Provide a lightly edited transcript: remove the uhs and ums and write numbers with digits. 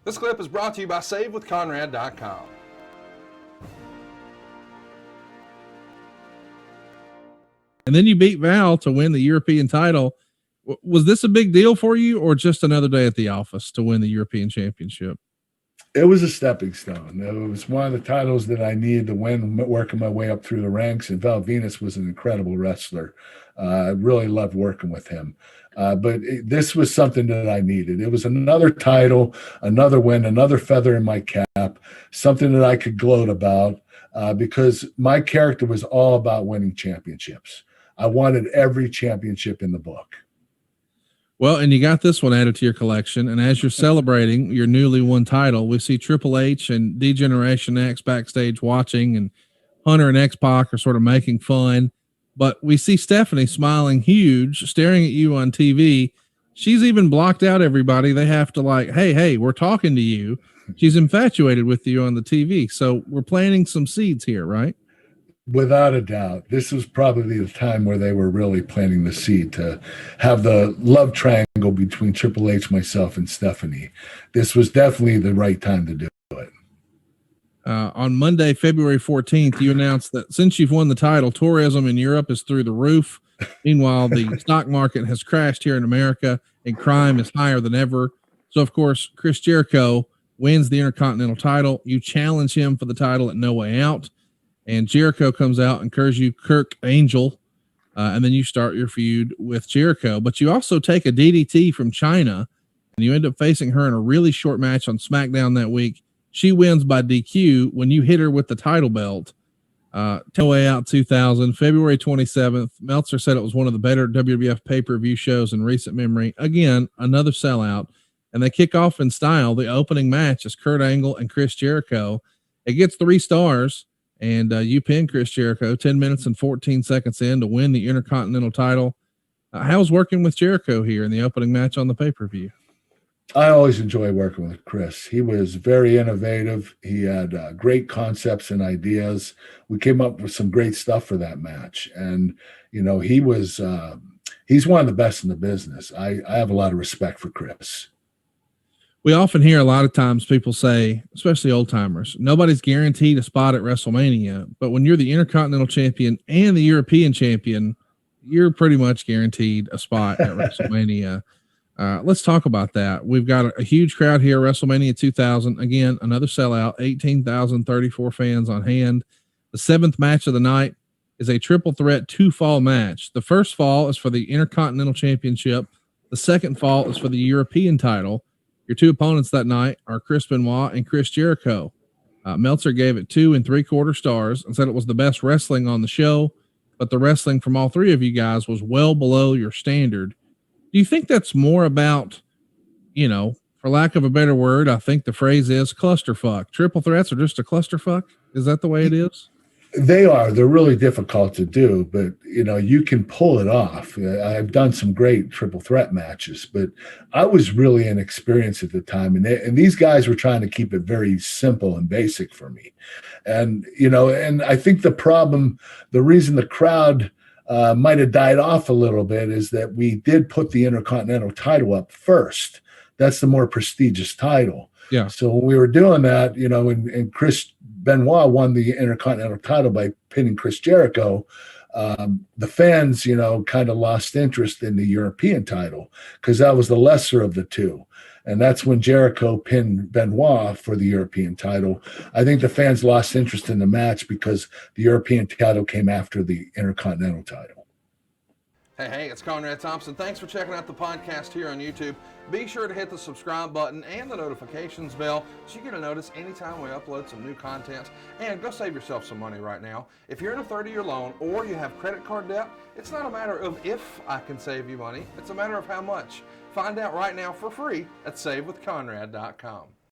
This clip is brought to you by SaveWithConrad.com. And then you beat Val to win the European title. Was this a big deal for you, or just another day at the office to win the European Championship? It was a stepping stone. It was one of the titles that I needed to win, working my way up through the ranks. And Venis was an incredible wrestler. I really loved working with him. This was something that I needed. It was another title, another win, another feather in my cap, something that I could gloat about because my character was all about winning championships. I wanted every championship in the book. Well, and you got this one added to your collection. And as you're celebrating your newly won title, we see Triple H and D-Generation X backstage watching, and Hunter and X-Pac are sort of making fun. But we see Stephanie smiling huge, staring at you on TV. She's even blocked out everybody. They have to like, hey, we're talking to you. She's infatuated with you on the TV. So we're planting some seeds here, right? Without a doubt. This was probably the time where they were really planting the seed to have the love triangle between Triple H, myself, and Stephanie. This was definitely the right time to do it. On Monday, February 14th, you announced that since you've won the title, tourism in Europe is through the roof. Meanwhile, the stock market has crashed here in America and crime is higher than ever. So, of course, Chris Jericho wins the Intercontinental title. You challenge him for the title at No Way Out. And Jericho comes out and curves you Kirk Angel. And then you start your feud with Jericho. But you also take a DDT from China, and you end up facing her in a really short match on Smackdown that week. She wins by DQ when you hit her with the title belt. No Way Out 2000, February 27th. Meltzer said it was one of the better WWF pay-per-view shows in recent memory. Again, another sellout. And they kick off in style. The opening match is Kurt Angle and Chris Jericho. It gets 3 stars. And you pin Chris Jericho 10 minutes and 14 seconds in to win the Intercontinental title. How's working with Jericho here in the opening match on the pay-per-view? I always enjoy working with Chris. He was very innovative. He had great concepts and ideas. We came up with some great stuff for that match. And, you know, he's one of the best in the business. I have a lot of respect for Chris. We often hear a lot of times people say, especially old timers, nobody's guaranteed a spot at WrestleMania, but when you're the Intercontinental Champion and the European Champion, you're pretty much guaranteed a spot at WrestleMania. Let's talk about that. We've got a huge crowd here, WrestleMania 2000. Again, another sellout, 18,034 fans on hand. The 7th match of the night is a triple threat 2-fall match. The first fall is for the Intercontinental Championship. The second fall is for the European title. Your 2 opponents that night are Chris Benoit and Chris Jericho. Meltzer gave it 2 3/4 stars and said it was the best wrestling on the show, but the wrestling from all 3 of you guys was well below your standard. Do you think that's more about, you know, for lack of a better word, I think the phrase is clusterfuck? Triple threats are just a clusterfuck? Is that the way it is? They are. They're really difficult to do, but, you know, you can pull it off. I've done some great triple threat matches, but I was really inexperienced at the time. And these guys were trying to keep it very simple and basic for me. And, you know, and I think the reason the crowd might have died off a little bit is that we did put the Intercontinental title up first. That's the more prestigious title. Yeah. So when we were doing that, you know, and Chris Benoit won the Intercontinental title by pinning Chris Jericho, the fans, you know, kind of lost interest in the European title because that was the lesser of the 2. And that's when Jericho pinned Benoit for the European title. I think the fans lost interest in the match because the European title came after the Intercontinental title. Hey, it's Conrad Thompson. Thanks for checking out the podcast here on YouTube. Be sure to hit the subscribe button and the notifications bell so you get a notice anytime we upload some new content. And go save yourself some money right now. If you're in a 30-year loan or you have credit card debt, it's not a matter of if I can save you money. It's a matter of how much. Find out right now for free at SaveWithConrad.com.